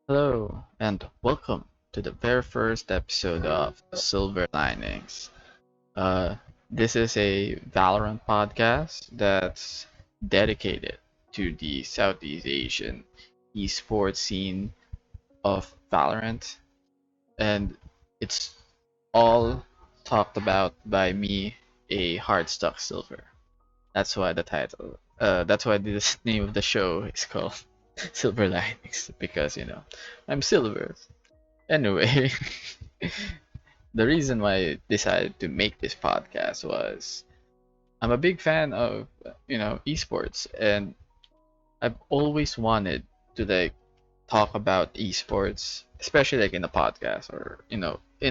Hello, and welcome to the very first episode of Silver Linings. Uh, this is a Valorant podcast that's dedicated to the Southeast Asian esports scene of Valorant, and it's all talked about by me, a hardstuck silver. That's why the title. That's why the name of the show is called Silver Linings because I'm silver. Anyway, the reason why I decided to make this podcast was I'm a big fan of esports, and I've always wanted to talk about esports, especially in a podcast or in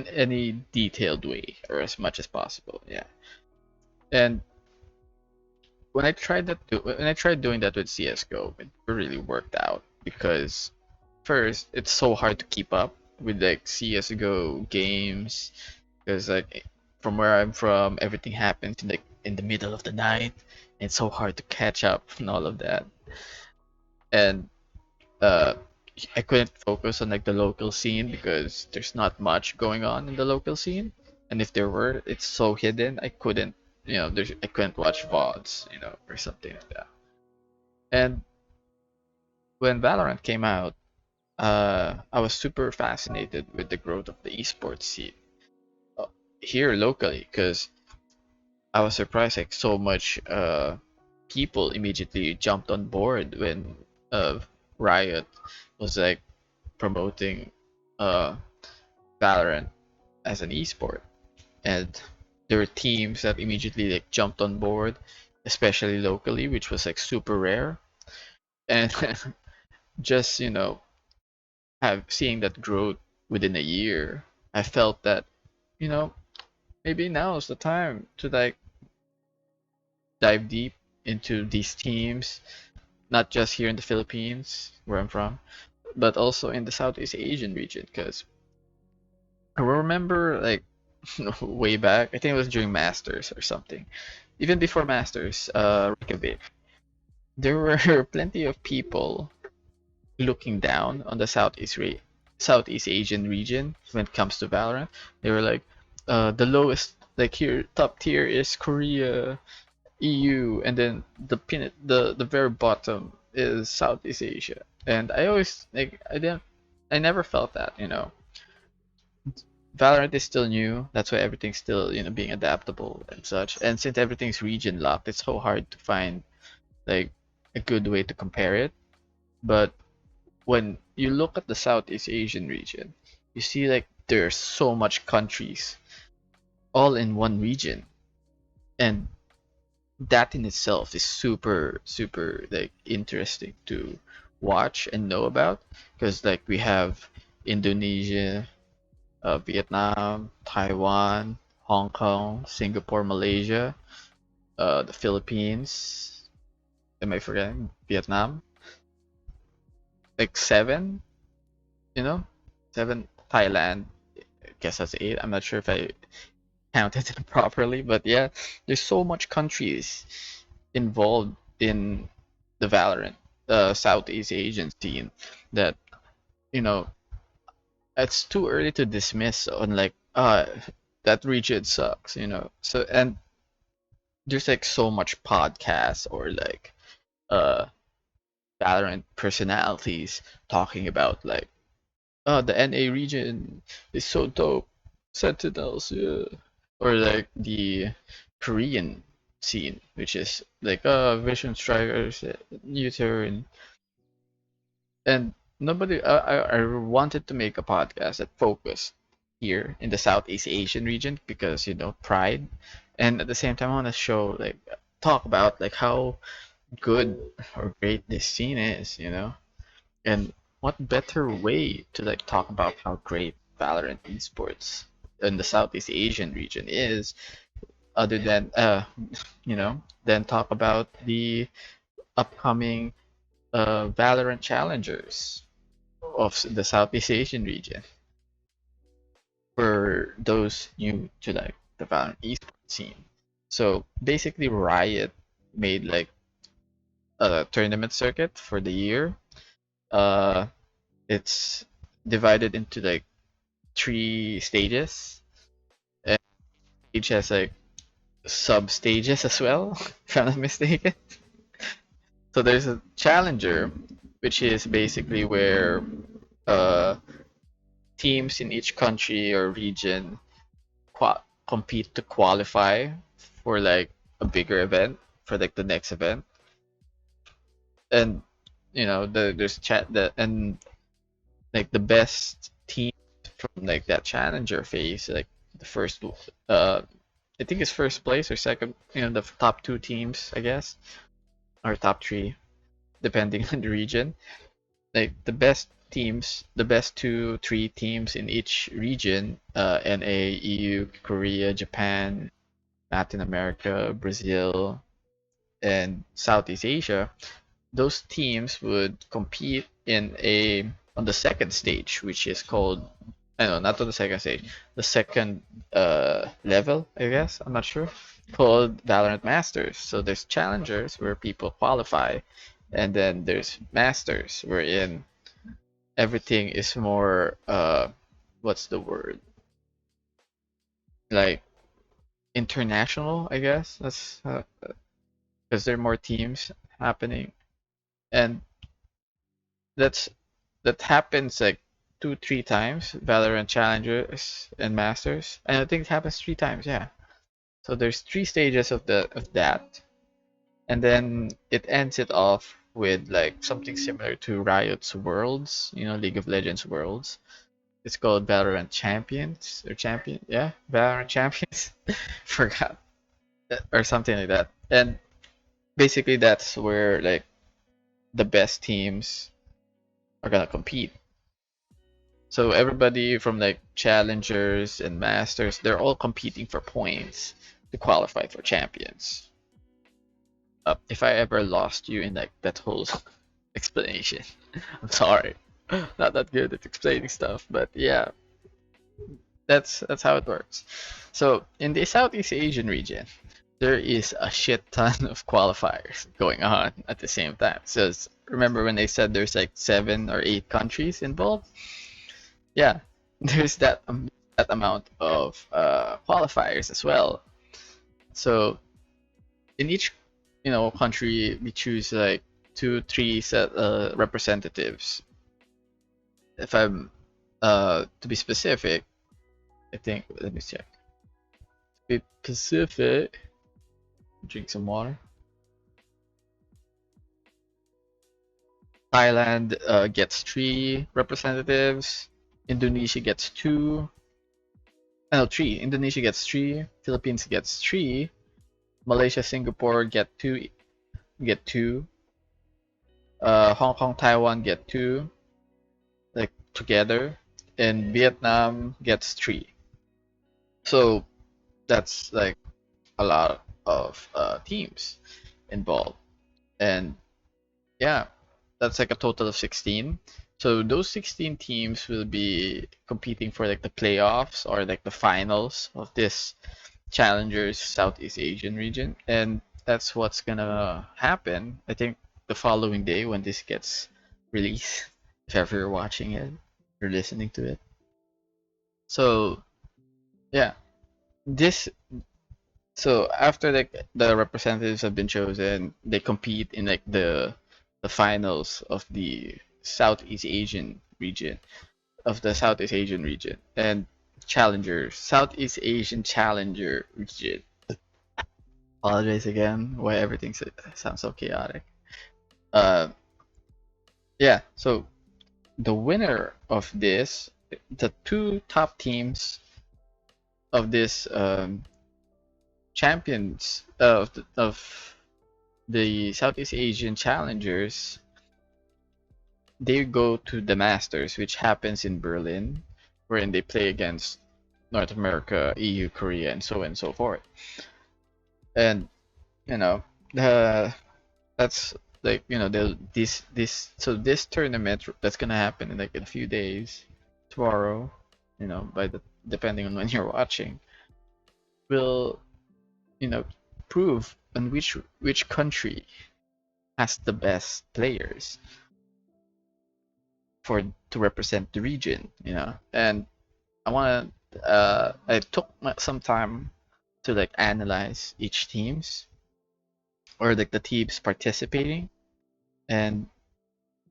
any detailed way or as much as possible. Yeah. And when I tried doing that with CS:GO, it really worked out because first, it's so hard to keep up with CS:GO games because from where I'm from, everything happens in the middle of the night. It's so hard to catch up and all of that. And uh, I couldn't focus on the local scene because there's not much going on in the local scene. And if there were, it's so hidden. I couldn't watch VODs, or something like that. And when Valorant came out, I was super fascinated with the growth of the esports scene uh, here locally because I was surprised so much people immediately jumped on board when uh, Riot was promoting uh, Valorant as an esport, and there were teams that immediately jumped on board, especially locally, which was super rare. And just have seeing that growth within a year, I felt that you know maybe now is the time to dive deep into these teams, not just here in the Philippines, where I'm from, but also in the Southeast Asian region. Because I remember, way back, I think it was during Masters or something, even before Masters, Reykjavik, there were plenty of people looking down on the Southeast Asian region when it comes to Valorant. They were the lowest, here, top tier is Korea, EU, and then the very bottom is Southeast Asia. And I always I never felt that. Valorant is still new, that's why everything's still being adaptable and such. And since everything's region locked, it's so hard to find like a good way to compare it. But when you look at the Southeast Asian region, you see there's so much countries all in one region, and that in itself is super super interesting to watch and know about because we have Indonesia, Vietnam, Taiwan, Hong Kong, Singapore, Malaysia, the Philippines. Am I forgetting Vietnam? Seven, you know, seven. Thailand. I guess that's eight. I'm not sure if I counted it properly, but yeah, there's so much countries involved in the Valorant, Southeast Asian scene that you know it's too early to dismiss on that region sucks. So and there's so much podcasts or uh Valorant personalities talking about oh, the NA region is so dope, Sentinels, yeah, or the Korean scene, which is Vision Strikers, U Turn, and nobody. I wanted to make a podcast that focused here in the Southeast Asian region because pride, and at the same time I want to show talk about how good or great this scene is. And what better way to talk about how great Valorant esports in the Southeast Asian region is other than than talk about the upcoming Valorant challengers of the Southeast Asian region for those new to the Valorant esports scene. So basically Riot made a tournament circuit for the year. Uh It's divided into like 3 stages, and each has like sub stages as well, if I'm not mistaken. So there's a challenger, which is basically where uh, teams in each country or region compete to qualify for like a bigger event, for like the next event. And there's chat that, and like the best team from like that challenger phase, like the first I think it's first place or second, the top 2 teams, I guess, or top 3, depending on the region. Like the best teams, the best 2, 3 teams in each region, NA, EU, Korea, Japan, Latin America, Brazil, and Southeast Asia, those teams would compete in a on the second stage, which is called, I know, not on the second stage, the second level, I guess, I'm not sure, called Valorant Masters. So there's challengers where people qualify, and then there's masters wherein everything is more what's the word? Like international, I guess. That's because there are more teams happening, and that's that happens like 2, 3 times. Valorant Challengers and Masters, and I think it happens 3 times. Yeah. So there's 3 stages of that, and then it ends it off with like something similar to Riot's Worlds, League of Legends Worlds. It's called Valorant Champions or Champion, yeah, Valorant Champions. Forgot, or something like that. And basically, that's where like the best teams are gonna compete. So everybody from like challengers and masters, they're all competing for points to qualify for champions. If I ever lost you in like that whole explanation, I'm sorry. Not that good at explaining stuff, but yeah, that's how it works. So in the Southeast Asian region, there is a shit ton of qualifiers going on at the same time. So remember when they said there's like 7 or 8 countries involved? Yeah, there's that amount of qualifiers as well. So in each country, we choose like 2, 3 set representatives. If I'm to be specific, I think, let me check. To be specific, drink some water. Thailand gets 3 representatives. Indonesia gets 2. No, 3. Indonesia gets 3. Philippines gets 3. Malaysia, Singapore get 2. Get 2. Hong Kong, Taiwan get 2. Like together, and Vietnam gets 3. So that's like a lot of teams involved, and yeah, that's like a total of 16. So those 16 teams will be competing for like the playoffs or like the finals of this Challengers Southeast Asian region, and that's what's gonna happen. I think the following day when this gets released, if ever you're watching it or listening to it. So yeah, this so after like the representatives have been chosen, they compete in like the finals of the Southeast Asian region, and Southeast Asian Challenger region. Apologize again why everything sounds so chaotic. Uh, yeah. So the winner of this, the 2 top teams of this champions of the Southeast Asian Challengers, they go to the Masters, which happens in Berlin, wherein they play against North America, EU, Korea, and so on and so forth. And you know, the that's like this tournament that's gonna happen in like in a few days, tomorrow, by the depending on when you're watching, will you know prove on which country has the best players for to represent the region, and I took some time to like analyze each teams or like the teams participating, and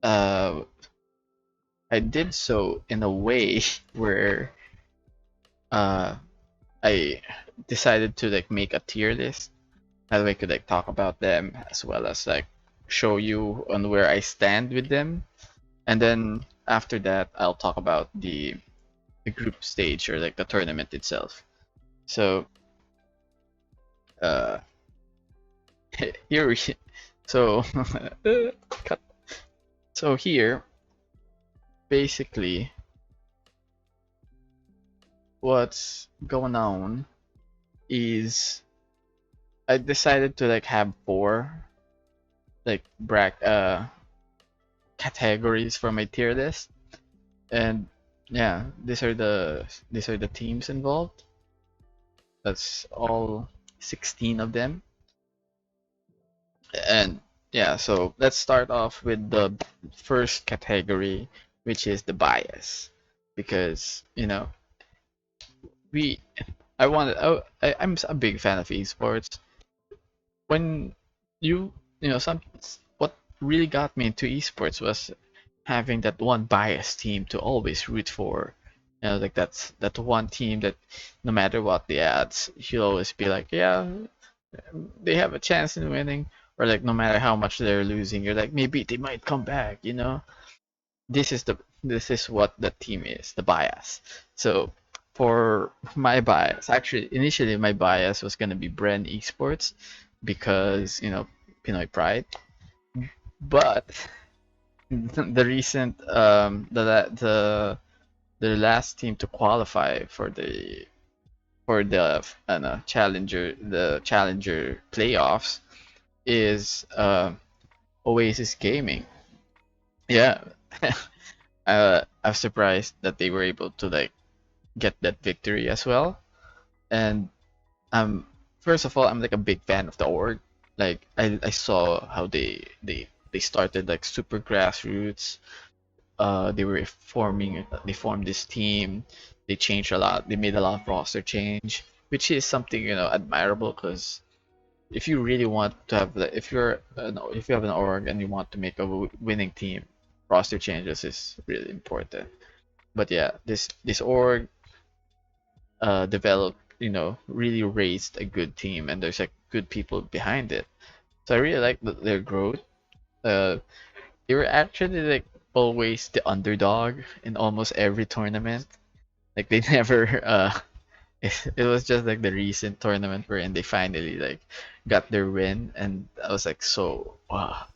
uh, I did so in a way where uh, I decided to like make a tier list. That way I could like talk about them as well as like show you on where I stand with them, and then after that I'll talk about the group stage or like the tournament itself. So uh, here we so cut. So here basically what's going on is I decided to like have four like categories for my tier list, and yeah, these are the teams involved. That's all 16 of them. And yeah, so let's start off with the first category, which is the bias, because we I wanted I'm a big fan of esports. When some what really got me into esports was having that one biased team to always root for. Like that one team that no matter what the odds, you'll always be like, yeah, they have a chance in winning, or like no matter how much they're losing, you're like maybe they might come back. This is what the team is, the bias. So for my bias, actually initially my bias was gonna be Bren Esports because Pinoy pride, but the recent the last team to qualify for the challenger playoffs is Oasis Gaming. Yeah. I'm surprised that they were able to like get that victory as well. And first of all, I'm like a big fan of the org. Like I saw how they started like super grassroots. They formed this team. They changed a lot. They made a lot of roster change, which is something admirable, because if you really want to have if you have an org and you want to make a winning team, roster changes is really important. But yeah, this org developed, really raised a good team, and there's like good people behind it. So I really like their growth. Uh, they were actually like always the underdog in almost every tournament. Like they never it was just like the recent tournament wherein they finally like got their win, and I was like so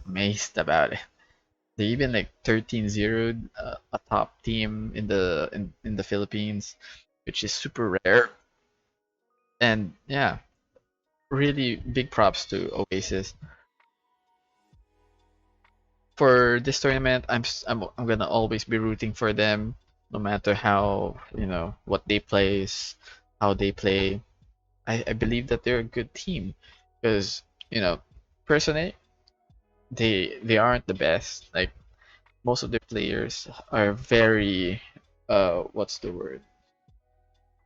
amazed about it. They even like 13-0 a top team in the Philippines, which is super rare. And yeah, really big props to Oasis. For this tournament, I'm gonna always be rooting for them, no matter how what they plays, how they play. I believe that they're a good team, because personally they aren't the best. Like most of their players are very what's the word,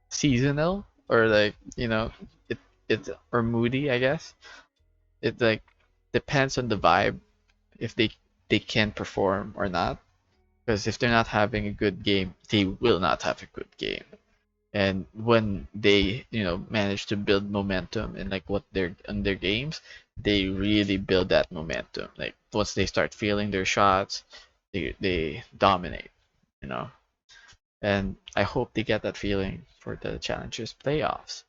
seasonal, or like it it or moody, I guess. It like depends on the vibe if they can perform or not. Because if they're not having a good game, they will not have a good game. And when they manage to build momentum in like what they're in their games, they really build that momentum. Like once they start feeling their shots, they dominate, you know. And I hope they get that feeling for the Challengers playoffs.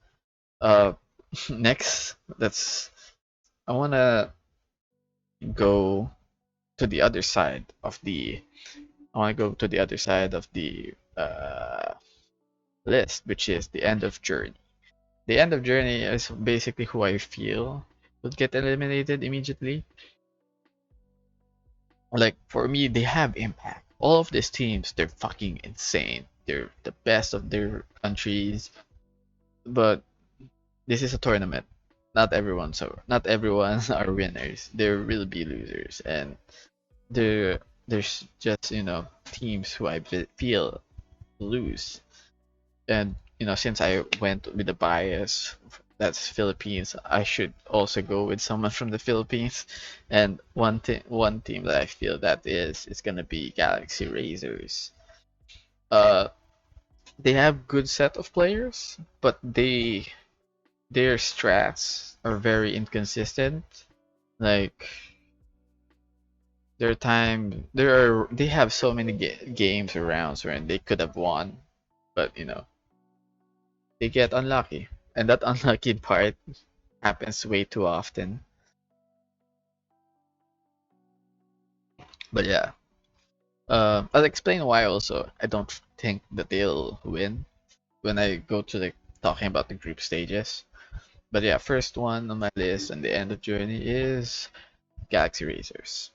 Uh, next, I wanna go to the other side of the I want to go to the other side of the list, which is the end of journey. The end of journey is basically who I feel would get eliminated immediately. Like for me, they have impact. All of these teams, they're fucking insane. They're the best of their countries, but this is a tournament. Not everyone are winners. There will be losers, and the there's just teams who feel lose. And since I went with the bias, that's Philippines, I should also go with someone from the Philippines. And one team that I feel that is gonna be Galaxy Razors. Uh, they have good set of players, but their strats are very inconsistent. Like they have so many games or rounds where they could have won, but they get unlucky, and that unlucky part happens way too often. But yeah, I'll explain why also I don't think that they'll win when I go to the talking about the group stages. But yeah, first one on my list and the end of journey is Galaxy Racers.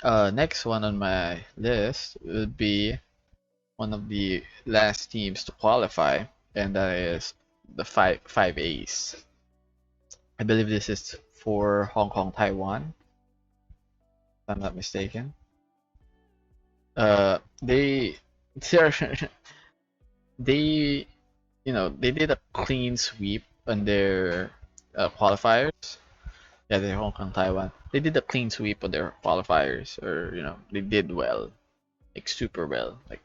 Next one on my list would be one of the last teams to qualify, and that is the five A's. I believe this is for Hong Kong, Taiwan, if I'm not mistaken. They they're they they did a clean sweep on their qualifiers. Yeah, they're Hong Kong, Taiwan. They did a clean sweep on their qualifiers, or they did well, like super well, like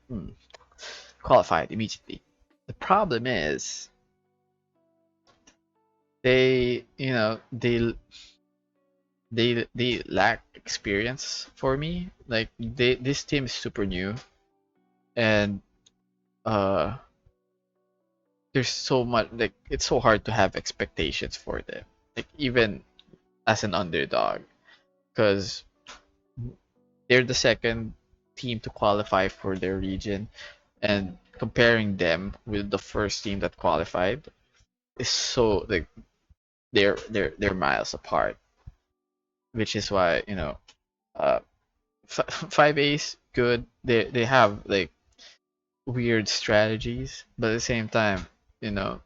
qualified immediately. The problem is they they lack experience for me. Like this team is super new, and uh there's so much, like it's so hard to have expectations for them. Like even as an underdog, because they're the second team to qualify for their region, and comparing them with the first team that qualified is so, like they're miles apart, which is why uh five A's good. They have like weird strategies, but at the same time, you know,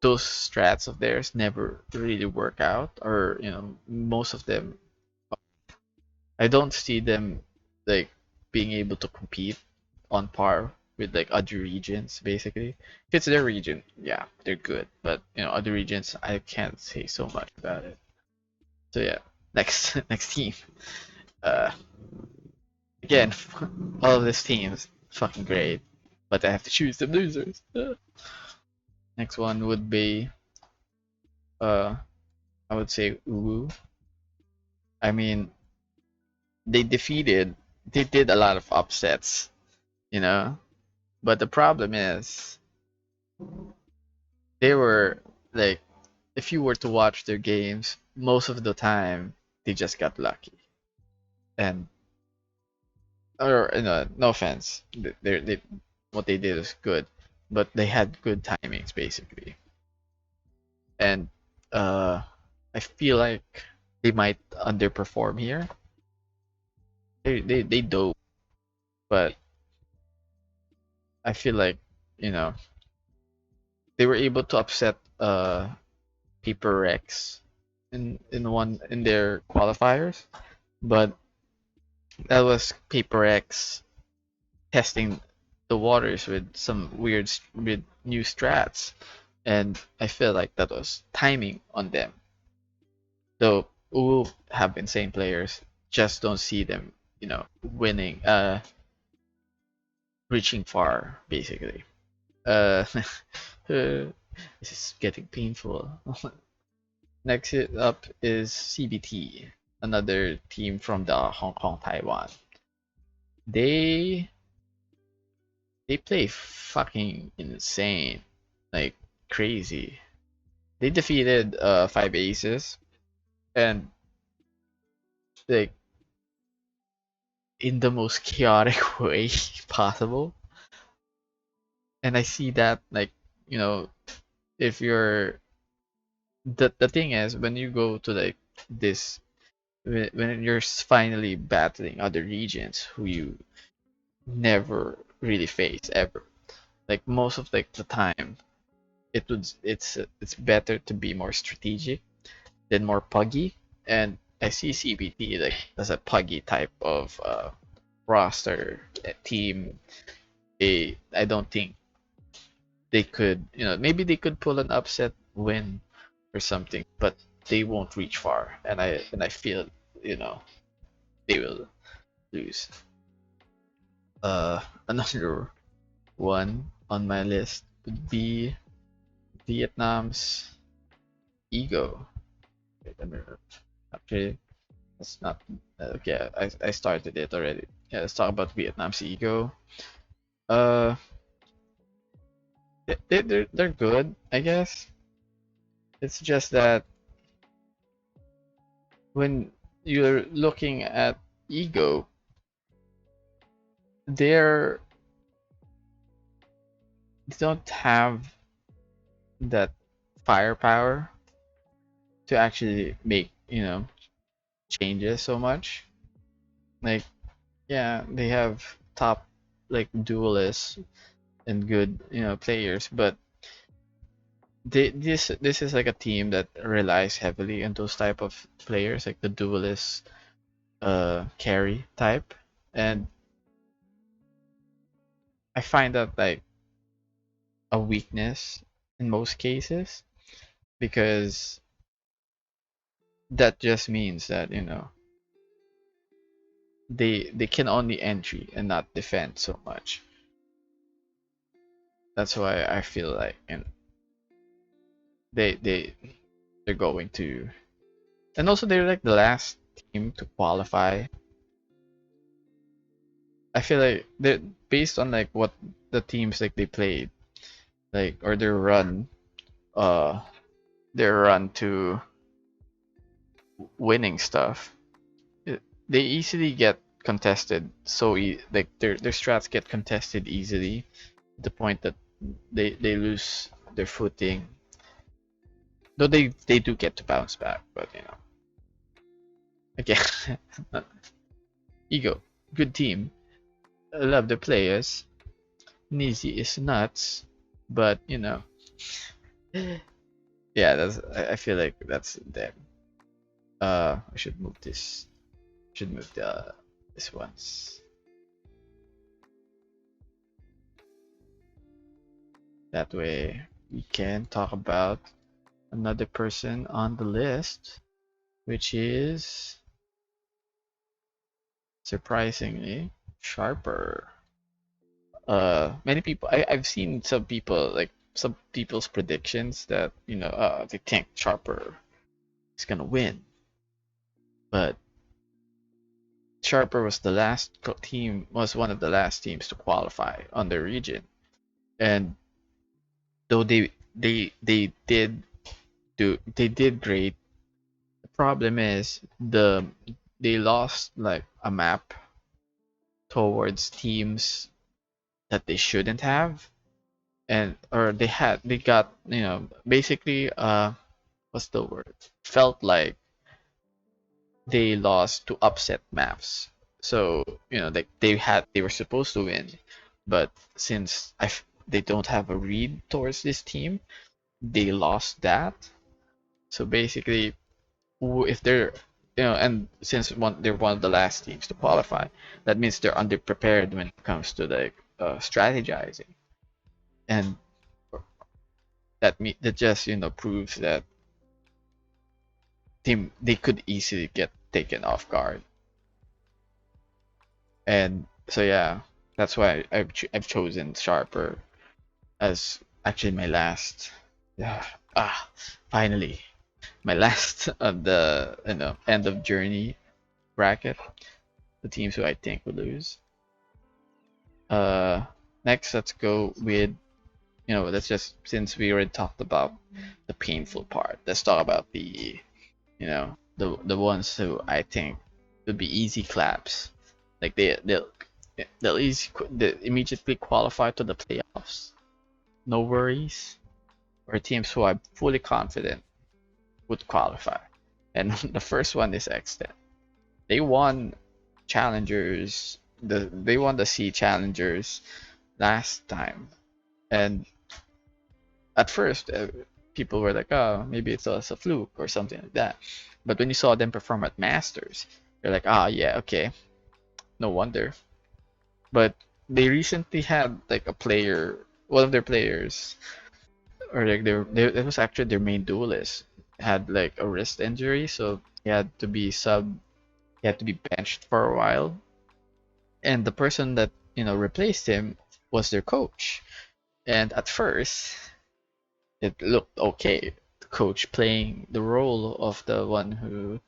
those strats of theirs never really work out, or most of them, I don't see them like being able to compete on par with like other regions. Basically, if it's their region, yeah, they're good, but other regions, I can't say so much about it. So yeah, next next team. Uh, Again, all of these teams fucking great, but I have to choose the losers. Next one would be uh I would say Uwu. I mean, they defeated they did a lot of upsets, you know, but the problem is they were like, if you were to watch their games, most of the time they just got lucky. And or no offense, they what they did is good, but they had good timings basically. And uh I feel like they might underperform here. They do, but I feel like you know they were able to upset Paper Rex in their qualifiers, but that was Paper X testing the waters with some with new strats, and I feel like that was timing on them. Though Uwu have insane players, just don't see them, winning, reaching far, basically. Uh, this is getting painful. Next hit up is CBT, another team from the Hong Kong, Taiwan. They they play fucking insane, like crazy. They defeated five aces, and like in the most chaotic way possible. And I see that, like, you know, if you're the thing is, when you go to like this, when you're finally battling other regions who you never really face ever, like most of like the time, it's better to be more strategic than more puggy. And I see CBT like as a puggy type of roster team, I don't think they could, maybe they could pull an upset win or something, but they won't reach far, and I feel, you know, they will lose. Another one on my list would be Vietnam's ego. Wait a minute. Actually, that's not okay. I started it already. Yeah, let's talk about Vietnam's ego. Uh, they're good, I guess. It's just that when you're looking at ego, they're they don't have that firepower to actually make, changes so much. Like, yeah, they have top like duelists and good, players, but this is like a team that relies heavily on those type of players, like the duelist, carry type, and I find that like a weakness in most cases because that just means that they can only entry and not defend so much. That's why I feel like they they they're going to, and also they're like the last team to qualify. I feel like they're based on like what the teams like they played, like, or uh their run to winning stuff. They easily get contested, so like their strats get contested easily to the point that they lose their footing. Though they do get to bounce back, but again, ego, good team. I love the players. Nizi is nuts, but yeah, I feel like that's them. I should move this. Should move this once. That way we can talk about another person on the list, which is surprisingly Sharper. Many people, I've seen some people, like some people's predictions that they think Sharper is gonna win, but Sharper was was one of the last teams to qualify on the region, and though they did great. The problem is they lost like a map towards teams that they shouldn't have, and or they got basically what's the word, felt like they lost to upset maps. So they were supposed to win, but since they don't have a read towards this team, they lost that. So basically, if they're and since they're one of the last teams to qualify, that means they're underprepared when it comes to like strategizing, and that just proves that they could easily get taken off guard. And so yeah, that's why I've chosen Sharper as actually my last. Yeah, finally my last of the end of journey bracket. The teams who I think will lose. Uh, Next, let's go with let's just, since we already talked about the painful part, let's talk about the ones who I think would be easy claps. Like they immediately qualify to the playoffs. No worries. Or teams who I'm fully confident would qualify. And the first one is Extent. They won challengers. They won the SEA Challengers last time, and at first people were like, "Oh, maybe it's a fluke or something like that." But when you saw them perform at Masters, you're like, "Ah, yeah, okay, no wonder." But they recently had like a player, one of their players, or like it was actually their main duelist, had like a wrist injury, so he had to be benched for a while, and the person that replaced him was their coach. And at first, it looked okay. The coach playing the role of the one who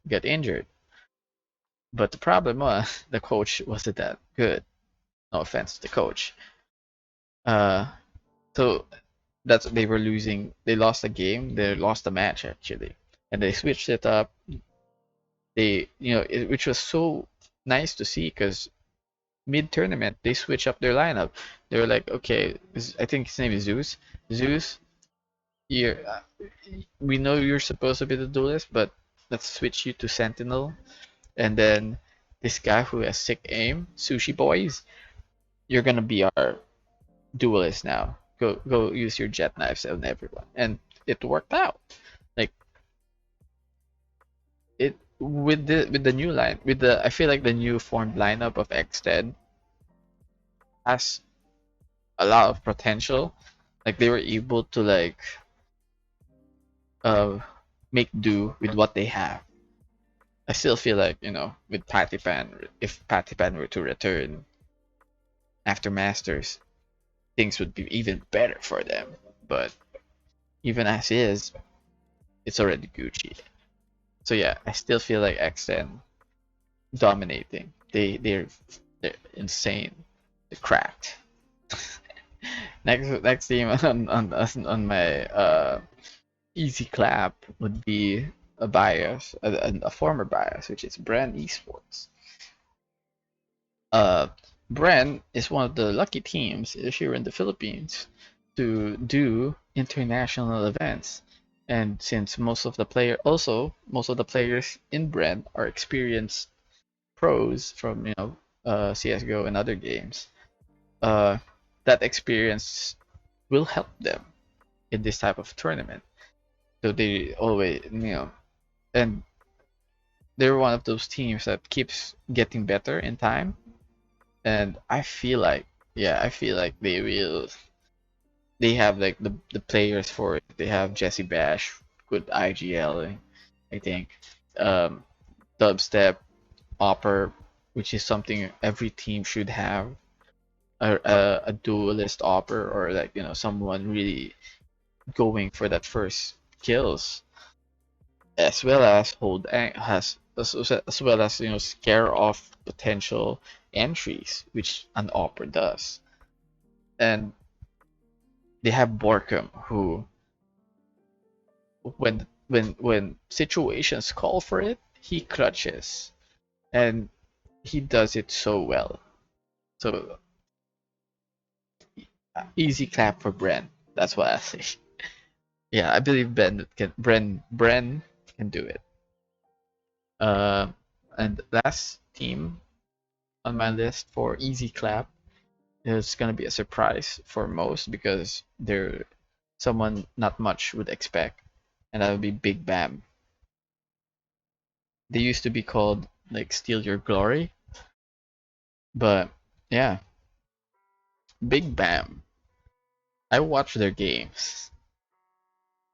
got injured. But the problem was the coach wasn't that good. No offense to the coach. Uh, so they were losing. They lost the game. They lost the match actually, and they switched it up. Which was so nice to see because mid tournament they switch up their lineup. They were like, okay, I think his name is Zeus. Zeus, you we know you're supposed to be the duelist, but let's switch you to Sentinel. And then this guy who has sick aim, Sushi Boys, you're gonna be our duelist now. Go use your jet knives on everyone. And it worked out. Like it with the new line with the I feel like the new formed lineup of X10 has a lot of potential. Like they were able to uh make do with what they have. I still feel like, with Patipan, if Patipan were to return after Masters, things would be even better for them. But even as is, it's already Gucci. So yeah, I still feel like X10 dominating. They're insane. They're cracked. Next team on my easy clap would be a bias, a former bias, which is Brand Esports. Uh, Bren is one of the lucky teams here in the Philippines to do international events. And since most of the players in Bren are experienced pros from, CS:GO and other games, uh, that experience will help them in this type of tournament. So they always, and they're one of those teams that keeps getting better in time. And I feel like, yeah, I feel like they have like the players for it. They have Jesse Bash, good IGL, I think. Um, Dubstep, Opper, which is something every team should have. A duelist Opper, or like, someone really going for that first kills, as well as hold has as well as, scare off potential entries, which an Opper does. And they have Borkum, who, when situations call for it, he clutches, and he does it so well. So easy clap for Bren. That's what I say. Yeah, I believe Bren can do it. Uh, and last team on my list for easy clap is gonna be a surprise for most because they're someone not much would expect, and that would be Big Bam. They used to be called like Steal Your Glory, but yeah, Big Bam. I watch their games.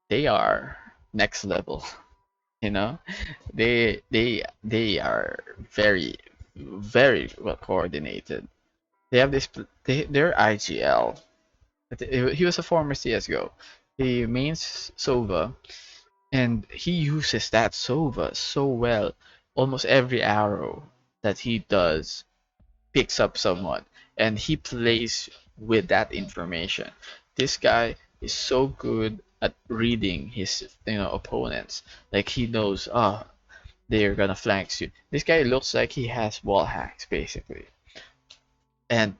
They are next level, you know? They are very very well coordinated. They have their IGL. He was a former CS:GO. He mains Sova, and he uses that Sova so well. Almost every arrow that he does picks up someone, and he plays with that information. This guy is so good at reading his opponents. Like he knows, they're gonna flank you. This guy looks like he has wall hacks basically. And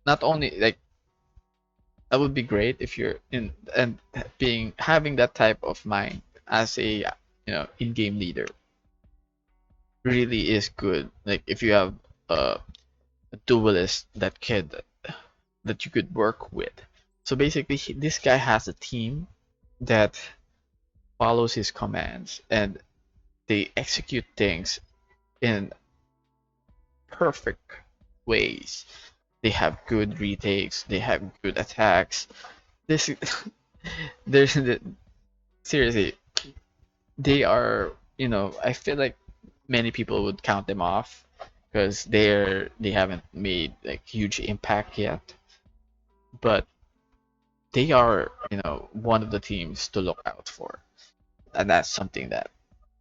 not only like that would be great if you're in and being having that type of mind as a in-game leader really is good. Like if you have a duelist that you could work with. So basically, this guy has a team that follows his commands, and they execute things in perfect. ways. They have good retakes. They have good attacks. This there's seriously, they are, I feel like many people would count them off because they haven't made like huge impact yet, but they are, one of the teams to look out for, and that's something that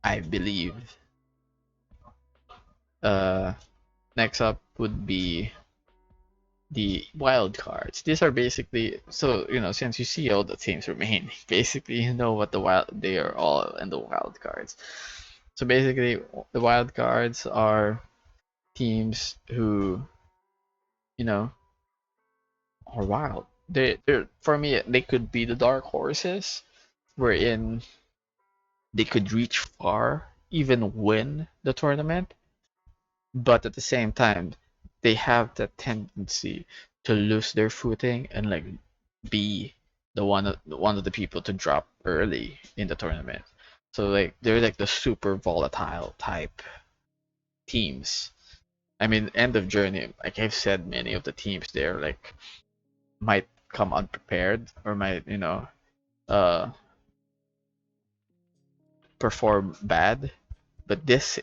I believe. uh Next up would be the wild cards. These are basically, so since you see all the teams remaining, basically you know what they are all in the wild cards. So basically, the wild cards are teams who, you know, are wild. They're for me, they could be the dark horses, wherein they could reach far, even win the tournament, but at the same time, they have the tendency to lose their footing and like be one of the people to drop early in the tournament. So like they're like the super volatile type teams. I mean, end of journey, like I've said, many of the teams there like might come unprepared or might, uh, perform bad. But this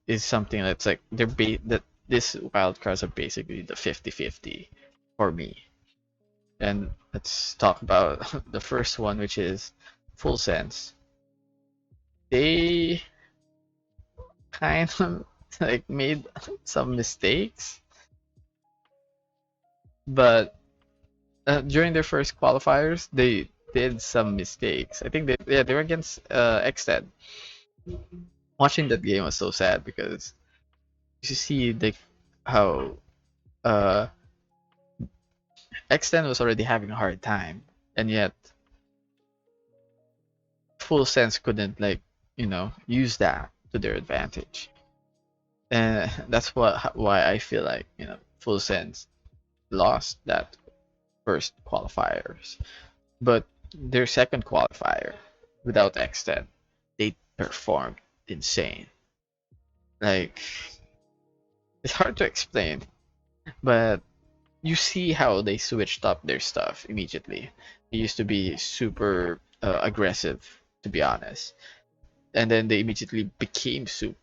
is something that's like that this wild cards are basically the 50-50 for me. And let's talk about the first one, which is Full Sense. They kind of like made some mistakes, but during their first qualifiers, they did some mistakes. I think they were against Xted. Watching that game was so sad because you see how uh Xten was already having a hard time, and yet Full Sense couldn't like use that to their advantage, and that's why I feel like Full Sense lost that first qualifiers. But their second qualifier without Xten, they performed insane. Like, it's hard to explain, but you see how they switched up their stuff immediately. They used to be super aggressive, to be honest, and then they immediately became super.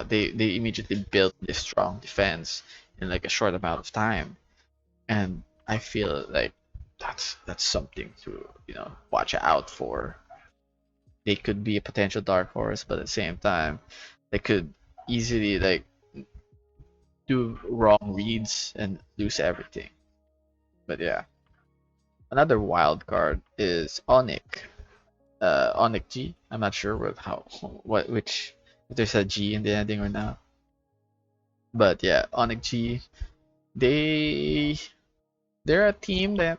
They immediately built this strong defense in like a short amount of time, and I feel like that's something to watch out for. They could be a potential dark horse, but at the same time, they could easily like do wrong reads and lose everything. But yeah, another wild card is Onyx. Onyx G. I'm not sure which if there's a G in the ending or not. But yeah, Onyx G. They they're a team that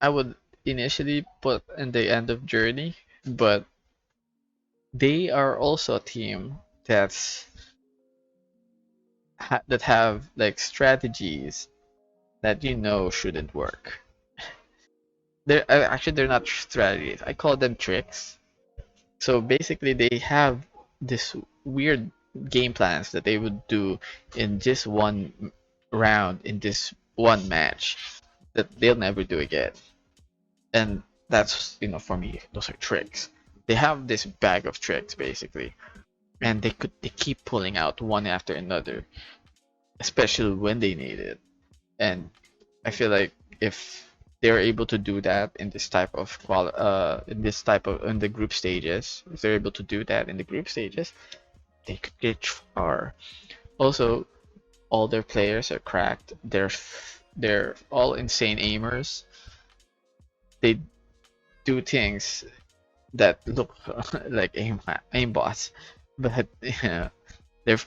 I would initially put in the end of journey, but they are also a team that have like strategies that shouldn't work. They're not strategies. I call them tricks. So basically, they have this weird game plans that they would do in just one round, in this one match, that they'll never do again. And that's, for me, those are tricks. They have this bag of tricks basically, and they keep pulling out one after another, especially when they need it. And I feel like if they're able to do that in this type of in the group stages, if they're able to do that in the group stages, they could get far. Also, all their players are cracked. They're all insane aimers. They do things that look like aimbots, but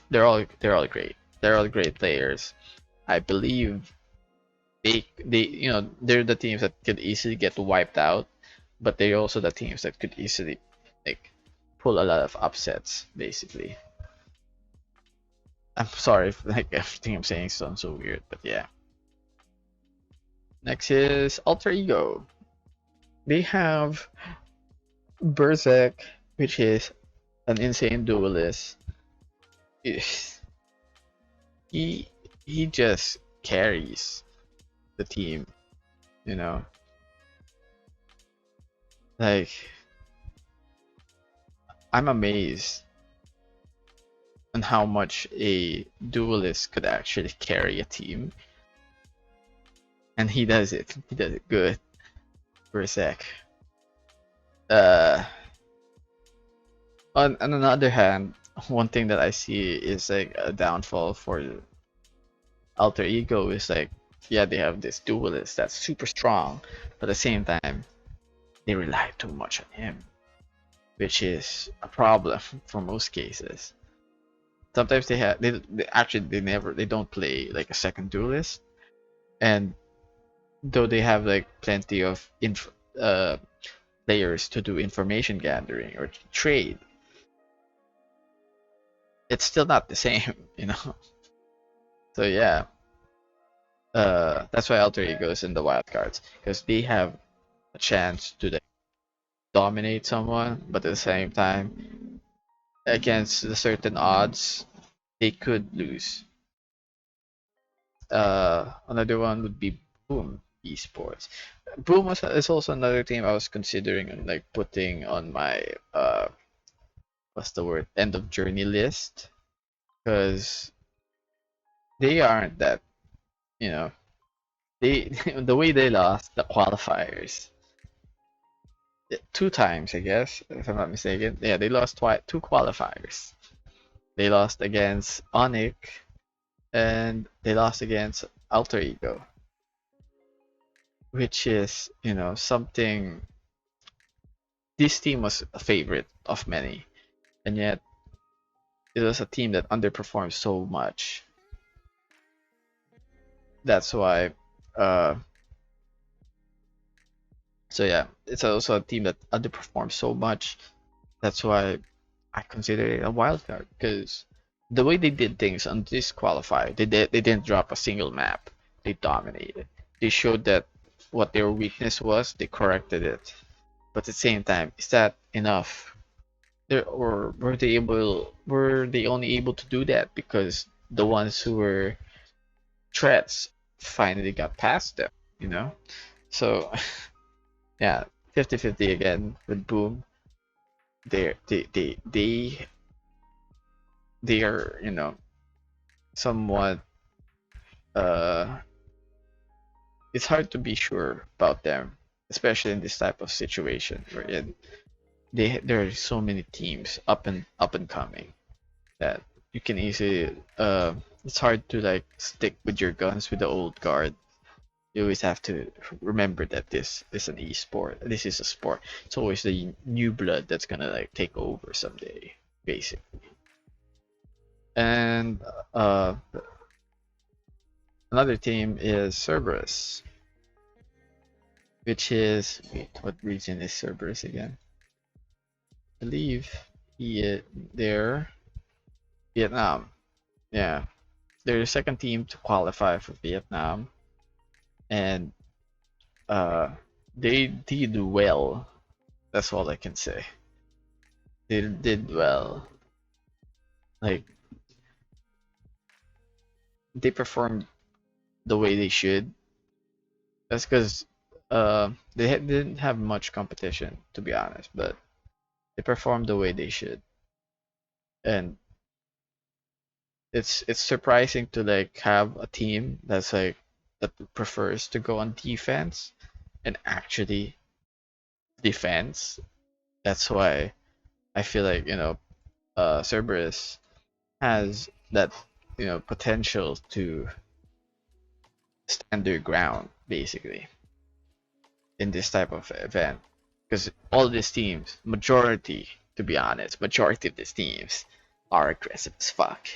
they're all great. They're all great players. I believe they're the teams that could easily get wiped out, but they're also the teams that could easily like pull a lot of upsets. Basically, I'm sorry if like everything I'm saying sounds so weird, but yeah. Next is Alter Ego. They have Berserk, which is an insane duelist. He he just carries the team, you know. Like, I'm amazed on how much a duelist could actually carry a team, and he does it. He does it good for a sec. Uh, on the other hand, one thing that I see is like a downfall for Alter Ego is like, yeah, they have this duelist that's super strong, but at the same time, they rely too much on him, which is a problem for most cases. Sometimes they actually they don't play like a second duelist, and though they have like plenty of uh players to do information gathering or to trade, it's still not the same, you know. So yeah, that's why Alter Ego is in the wild cards because they have a chance to like dominate someone, but at the same time, against the certain odds, they could lose. Another one would be Boom Esports. Is also another team I was considering like putting on my what's the word, end of journey list, because they aren't that, you know, they the way they lost the qualifiers two times, I guess, if I'm not mistaken. Yeah, they lost twice, two qualifiers. They lost against Onyx and they lost against Alter Ego, which is, you know, something. This team was a favorite of many, and yet it was a team that underperformed so much. That's why, uh, so yeah, it's also a team that underperformed so much. That's why I consider it a wild card because the way they did things on this qualifier, they didn't drop a single map. They dominated. They showed that what their weakness was, they corrected it. But at the same time, is that enough? Or were they only able to do that because the ones who were threats finally got past them, you know? So yeah, 50-50 again with Boom. They're they are, you know, somewhat uh it's hard to be sure about them, especially in this type of situation wherein there are so many teams up and coming that you can easily it's hard to like stick with your guns with the old guard. You always have to remember that this is an esport. This is a sport. It's always the new blood that's gonna like take over someday, basically. And uh, another team is Cerberus, which is wait, what region is Cerberus again? I believe he they're Vietnam. Yeah, they're the second team to qualify for Vietnam, and uh, they did well. That's all I can say. They did well. Like they performed the way they should. That's because didn't have much competition, to be honest, but they performed the way they should, and it's surprising to like have a team that's like that prefers to go on defense and actually defense. That's why I feel like, you know, Cerberus has that, you know, potential to stand their ground basically in this type of event because all these teams, majority, to be honest, majority of these teams are aggressive as fuck,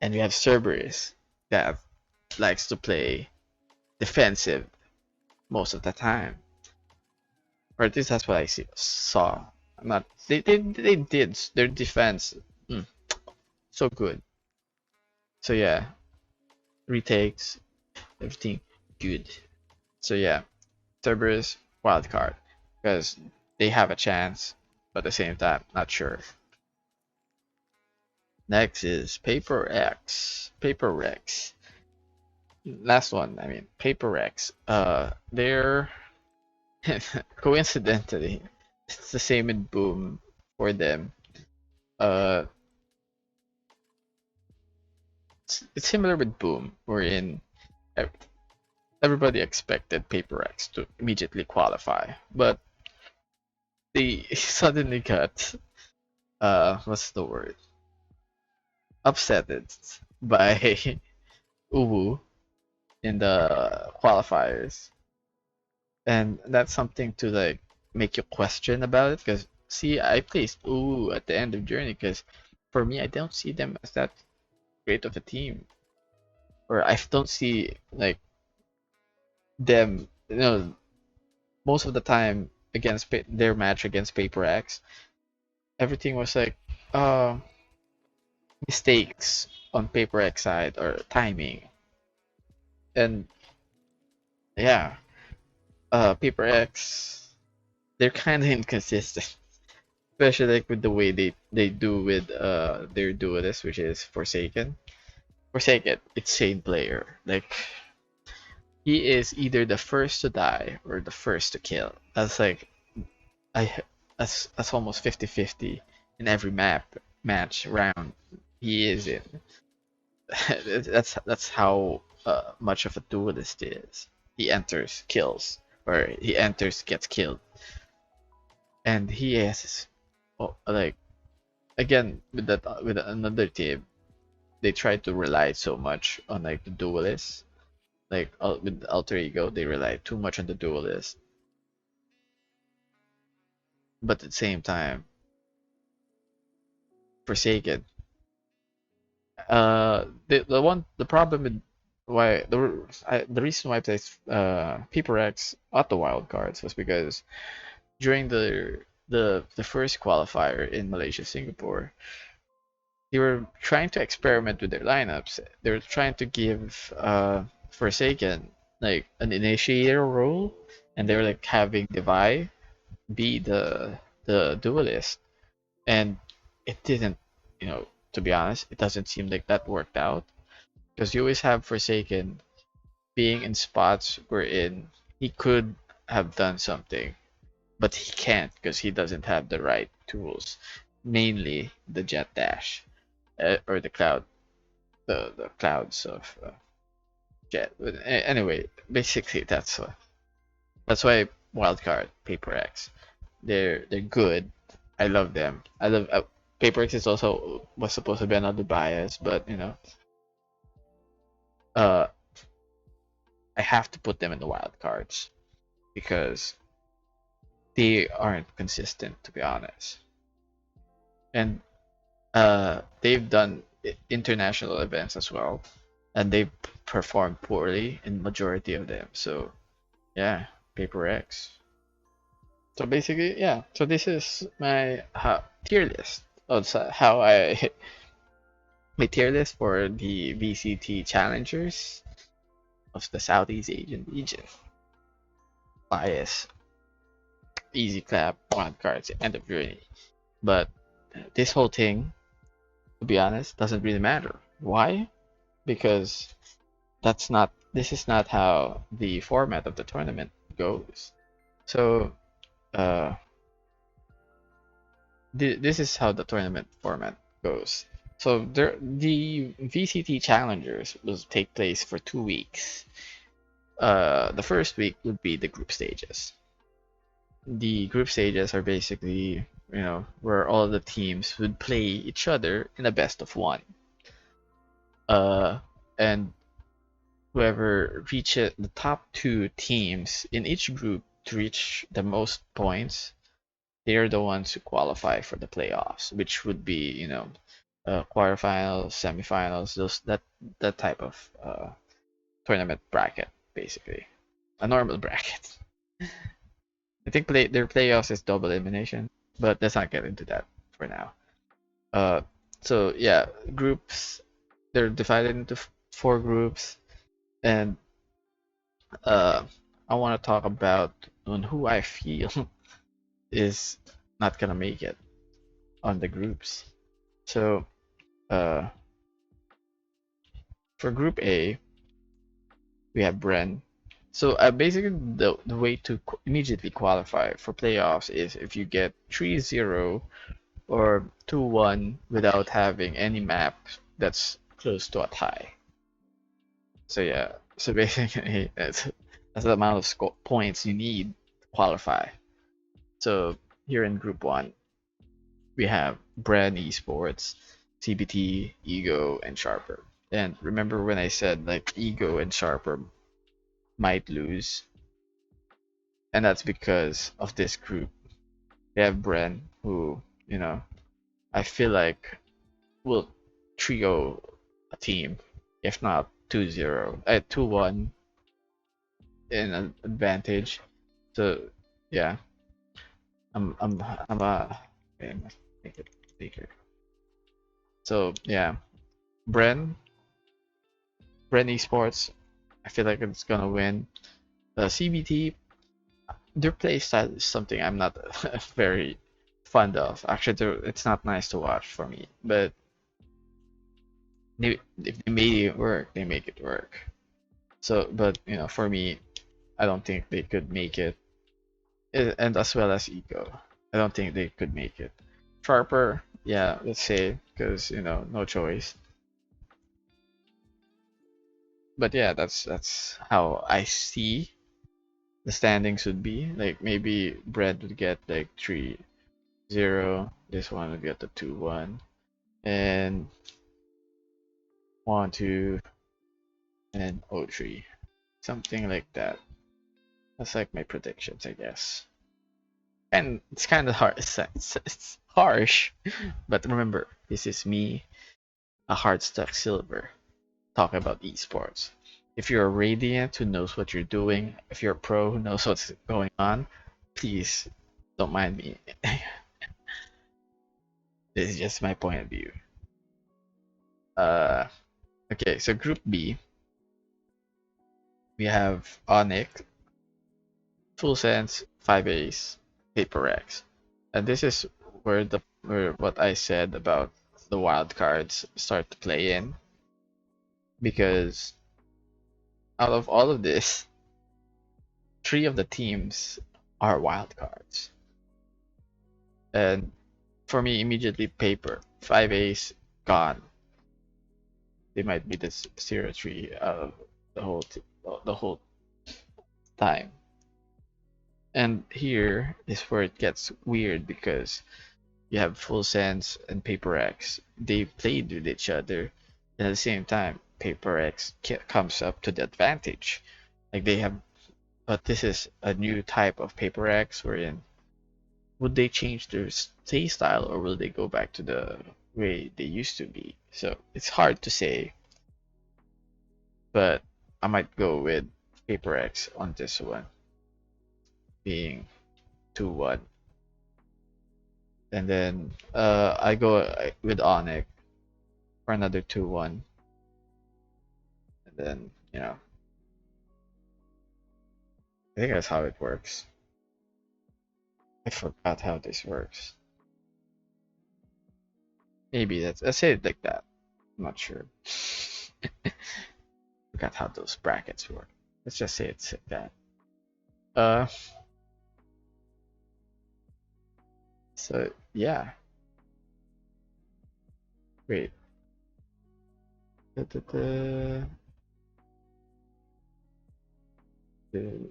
and we have Cerberus that likes to play defensive most of the time, or at least that's what saw. I'm not. They did their defense mm, so good. So yeah, retakes, everything good. So yeah, Cerberus wild card because they have a chance, but at the same time, not sure. Next is Paper X. Paper Rex. last one. I mean, Paper Rex. They're coincidentally, it's the same in Boom for them. Uh, it's similar with Boom, wherein ev- everybody expected Paper X to immediately qualify, but they suddenly got what's the word? Upsetted by Uwu in the qualifiers, and that's something to like make you question about it. Because see, I placed Uwu at the end of journey because for me, I don't see them as that great of a team, or I don't see like them. Most of the time against their match against Paper X, everything was like uh mistakes on Paper X side or timing, and yeah, Paper X, they're kind of inconsistent, especially like with the way they do with their duelist, which is Forsaken. Forsaken, insane player. Like he is either the first to die or the first to kill. That's like I that's almost 50-50 in every match round he is in. That's how much of a duelist he is. He enters, kills, or he enters, gets killed, and he is like again with that with another team. They try to rely so much on like the duelist, like with alter ego. They rely too much on the duelist, but at the same time, Forsaken. The problem with why the reason why I played Paper X at the wild cards was because during the first qualifier in Malaysia Singapore, they were trying to experiment with their lineups. They were trying to give Forsaken like an initiator role, and they were like having Devi be the duelist, and it didn't. To be honest, it doesn't seem like that worked out because you always have Forsaken being in spots wherein he could have done something, but he can't because he doesn't have the right tools, mainly the jet dash or the clouds of jet. But anyway, basically that's why wildcard Paper X. They're good. I love them. I love Paper X is also was supposed to be another bias, but uh, I have to put them in the wild cards because they aren't consistent, to be honest. And they've done international events as well, and they've performed poorly in majority of them. So yeah, Paper X. So basically, yeah. So this is my tier list. Oh, so how I my tier list for the VCT Challengers of the Southeast Asian region. Bias, easy clap, wild cards, end of journey. But this whole thing, to be honest, doesn't really matter. Why? Because this is not how the format of the tournament goes. So uh, this is how the tournament format goes. So the VCT Challengers will take place for 2 weeks. The first week would be the group stages. The group stages are basically, where all the teams would play each other in a best of one. And whoever reaches the top two teams in each group to reach the most points, they're the ones who qualify for the playoffs, which would be, quarterfinals, semifinals, that type of tournament bracket, basically, a normal bracket. I think their playoffs is double elimination, but let's not get into that for now. Uh, so yeah, groups, they're divided into four groups, and uh, I want to talk about on who I feel is not gonna make it on the groups. So uh, for Group A, We have Bren. So basically, the way to immediately qualify for playoffs is if you get 3-0 or 2-1 without having any map that's close to a tie. So yeah, so basically that's the amount of points you need to qualify. So here in Group 1, we have Brand Esports, CBT, Ego, and Sharper. And remember when I said like Ego and Sharper might lose? And that's because of this group. They have Bren, who, I feel like will trio a team, if not 2-0, 2-1 in an advantage. So yeah, I'm okay, I must make it bigger. So yeah, Bren Bren Esports, I feel like it's gonna win. The CBT, their play style is something I'm not very fond of. Actually, it's not nice to watch for me. But if they made it work, they make it work. So, but for me, I don't think they could make it. And as well as Ego, I don't think they could make it. Sharper, yeah, let's say, because no choice. But yeah, that's how I see the standings would be. Like maybe Bread would get like 3-0. This one would get the 2-1, and 1-2, and 0-3, something like that. That's like my predictions, I guess. And it's kind of hard. It's harsh, but remember, this is me, a hard stuck silver, talking about esports. If you're a Radiant who knows what you're doing, if you're a pro who knows what's going on, please don't mind me. This is just my point of view. Uh, okay, so Group B, we have Onyx, Full Sense, 5 Ace, Paper X, and this is where what I said about the wild cards start to play in, because out of all of this, 3 of the teams are wild cards, and for me, immediately Paper, 5 Ace, gone. They might be the 0-3 of the whole time. And here is where it gets weird because you have Full Sense and Paper X. They played with each other, and at the same time, Paper X comes up to the advantage. Like they have, but this is a new type of Paper X wherein would they change their play style or will they go back to the way they used to be? So it's hard to say, but I might go with Paper X on this one, being 2-1. And then I go with Onyx for another 2-1. And then, I think that's how it works. I forgot how this works. Maybe let's say it like that. I'm not sure. Forgot how those brackets work. Let's just say it's like that. Uh, so yeah. Wait. Da, da, da.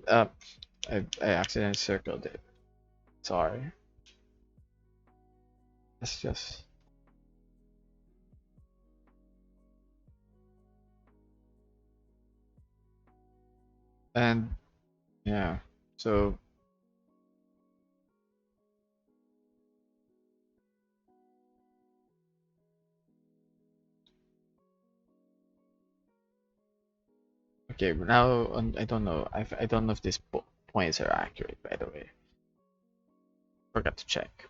Uh, I accidentally circled it. Sorry. Let's just. And yeah, so okay, now I don't know. I don't know if these points are accurate, by the way. Forgot to check.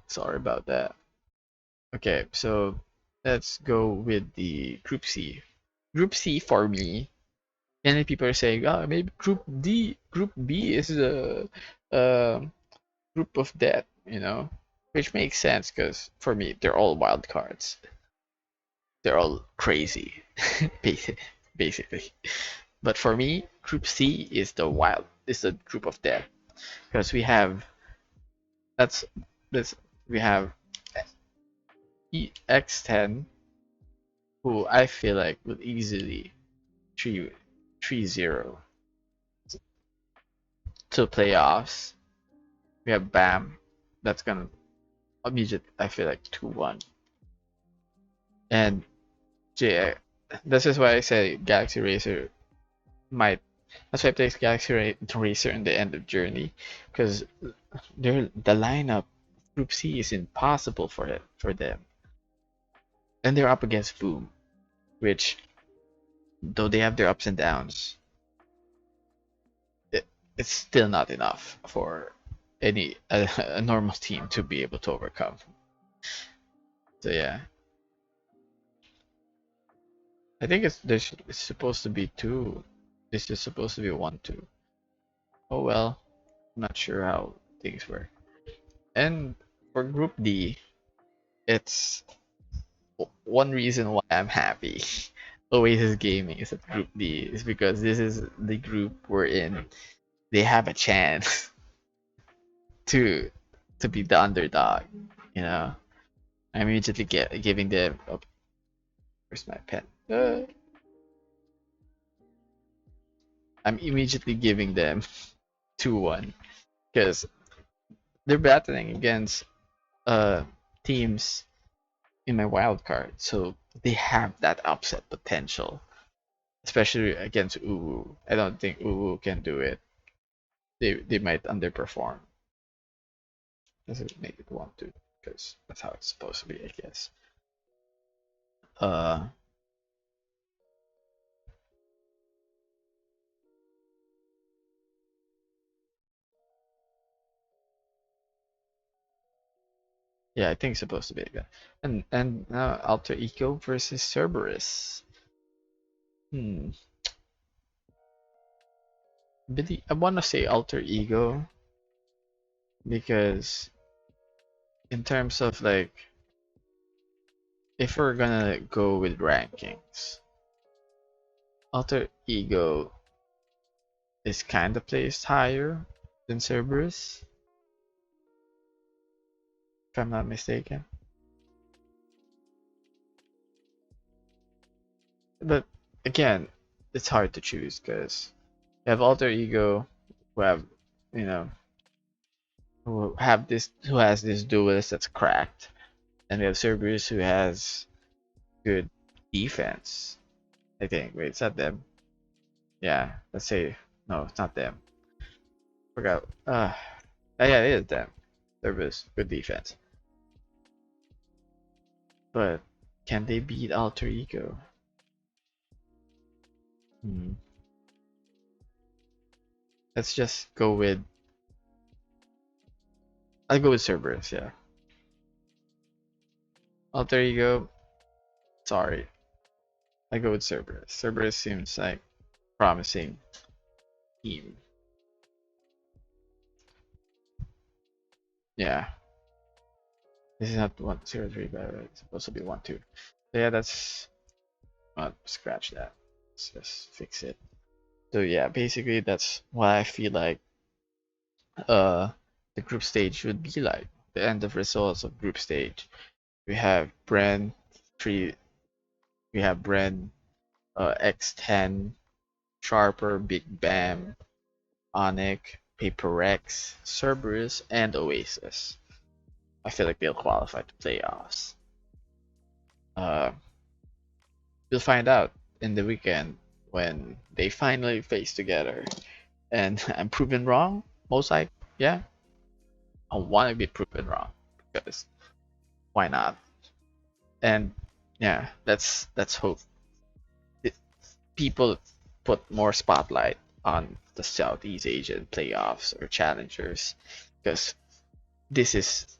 Sorry about that. Okay, so let's go with the Group C. Group C for me, many people are saying, oh, maybe Group D, Group B is the uh, group of death, which makes sense because for me, they're all wild cards. They're all crazy, basically. But for me, Group C is the group of death because that's this we have X10 who I feel like would easily 3-0 to playoffs. We have Bam that's gonna immediate I feel like 2-1. And J this is why I say Galaxy Racer might that's why I place Racer in the end of journey because the lineup Group C is impossible for them. And they're up against Boom, which though they have their ups and downs, it, it's still not enough for a normal team to be able to overcome. So yeah, I think it's supposed to be two. This is supposed to be 1-2. Oh well, I'm not sure how things work. And for Group D, it's one reason why I'm happy. Oasis Gaming is at Group D is because this is the group we're in. They have a chance to be the underdog. You know, I'm immediately giving them. Oh, where's my pen? I'm immediately giving them 2-1 because they're battling against teams in my wild card, so they have that upset potential, especially against Uwu. I don't think Uwu can do it. They might underperform. Let's make it 1-2 because that's how it's supposed to be, I guess. Uh, yeah, I think it's supposed to be like that. And now Alter Ego versus Cerberus. Hmm. I want to say Alter Ego because in terms of like if we're gonna go with rankings, Alter Ego is kind of placed higher than Cerberus, if I'm not mistaken. But again, it's hard to choose because you have Alter Ego who have, you know, who has this duelist that's cracked, and we have Cerberus who has good defense. I think. Wait, it's not them. Yeah, let's say no, it's not them. Forgot. Yeah, it is them. Cerberus, good defense. But can they beat Alter Ego? Hmm. Let's just go with. I'll go with Cerberus. Yeah. Alter Ego. Sorry. I go with Cerberus. Cerberus seems like promising team. Yeah. This is not 1-0-3, by the way. It's supposed to be 1-2. So yeah, that's scratch that. Let's just fix it. So yeah, basically that's what I feel like the group stage would be like. The end of results of group stage. We have Bren 3 we have Bren X10, Sharper, Big Bam, Onyx, Paper X, Cerberus, and Oasis. I feel like they'll qualify to playoffs. Uh, we'll find out in the weekend when they finally face together. And I'm proven wrong, most likely. Yeah, I want to be proven wrong because why not? And yeah, let's hope people put more spotlight on the Southeast Asian playoffs or challengers because this is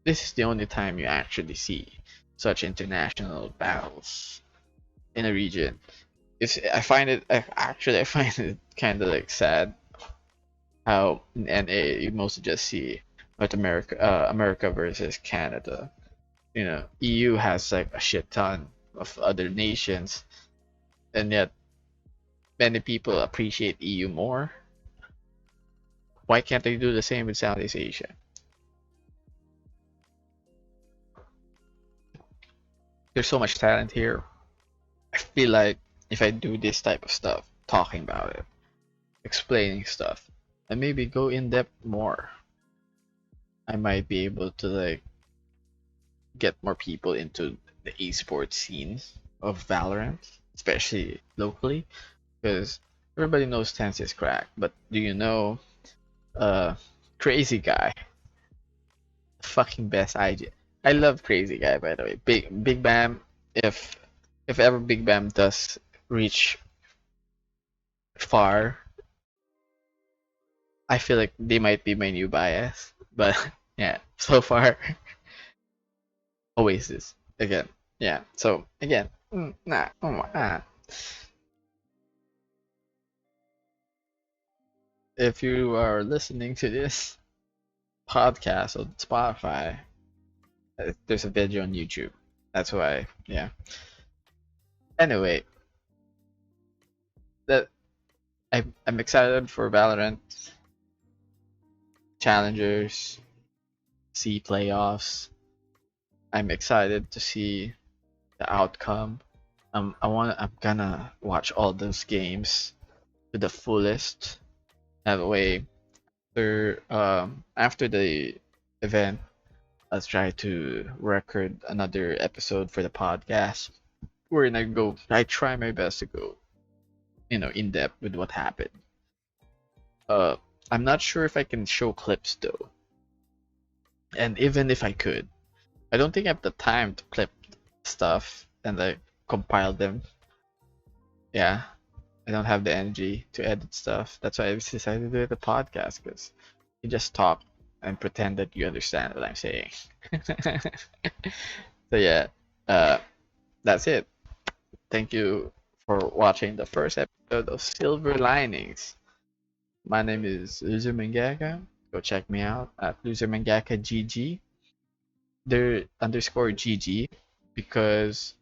this is the only time you actually see such international battles in a region. I find it I find it kind of like sad how in NA you mostly just see North America, America versus Canada. You know, EU has like a shit ton of other nations, and yet many people appreciate EU more. Why can't they do the same with Southeast Asia? There's so much talent here. I feel like if I do this type of stuff, talking about it, explaining stuff, and maybe go in depth more, I might be able to like get more people into the esports scenes of Valorant, especially locally, because everybody knows Tense is cracked. But do you know, uh, Crazy Guy, fucking best idea. I love Crazy Guy, by the way. Big Bam. If ever Big Bam does reach far, I feel like they might be my new bias. But yeah, so far, Oasis again. Yeah. So again, nah. If you are listening to this podcast on Spotify, there's a video on YouTube. That's why. Yeah. Anyway, that I'm excited for Valorant Challengers SEA playoffs. I'm excited to see the outcome. I'm gonna watch all those games to the fullest. That way, after the event, I'll try to record another episode for the podcast. Wherein I try my best to go, in depth with what happened. Uh, I'm not sure if I can show clips though, and even if I could, I don't think I have the time to clip stuff and like compile them. Yeah, I don't have the energy to edit stuff. That's why I decided to do the podcast because you just talk and pretend that you understand what I'm saying. So yeah, uh, that's it. Thank you for watching the first episode of Silver Linings. My name is Loser Mangaka. Go check me out at Loser Mangaka GG. There underscore GG because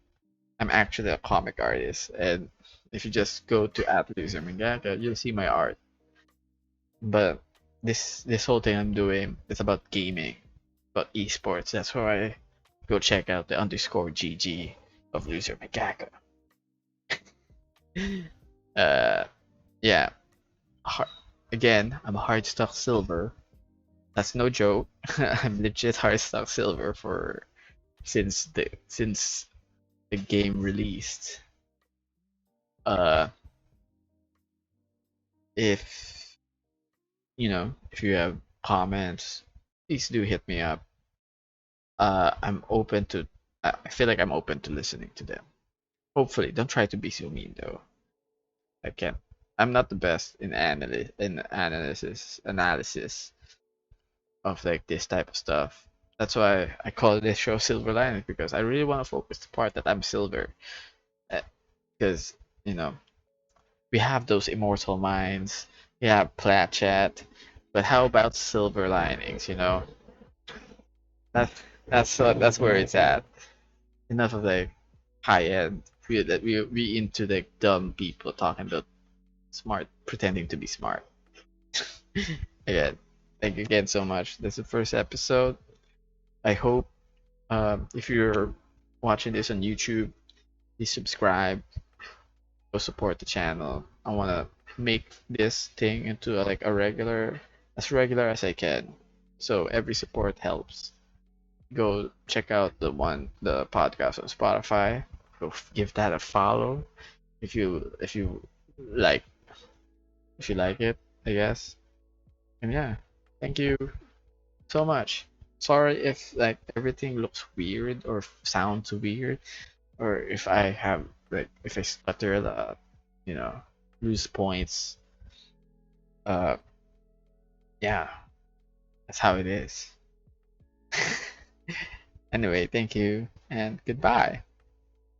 I'm actually a comic artist, and if you just go to at Loser Mangaka, you'll see my art. But this whole thing I'm doing is about gaming, about esports. That's why go check out the underscore GG of Loser Mangaka. Uh, yeah. Har- Again, I'm a hardstock silver. That's no joke. I'm legit hardstock silver for since the game released. Uh, if if you have comments, please do hit me up. I'm open to. I feel like I'm open to listening to them. Hopefully, don't try to be so mean though. I can't. I'm not the best in analysis of like this type of stuff. That's why I call this show Silver Linings because I really want to focus the part that I'm silver. Because you know we have those immortal minds. We have plat chat, but how about silver linings? That's that's where it's at. Enough of like high end. We into like dumb people talking about smart, pretending to be smart. Again, thank you again so much. That's the first episode. I hope if you're watching this on YouTube, please subscribe. Go support the channel. I wanna make this thing into like as regular as I can. So every support helps. Go check out the podcast on Spotify. Go give that a follow if you like if you like it, I guess. And yeah, thank you so much. Sorry if like everything looks weird or sounds weird, or if I have like if I stutter a lot, you know, lose points. Uh, yeah, that's how it is. Anyway, thank you and goodbye.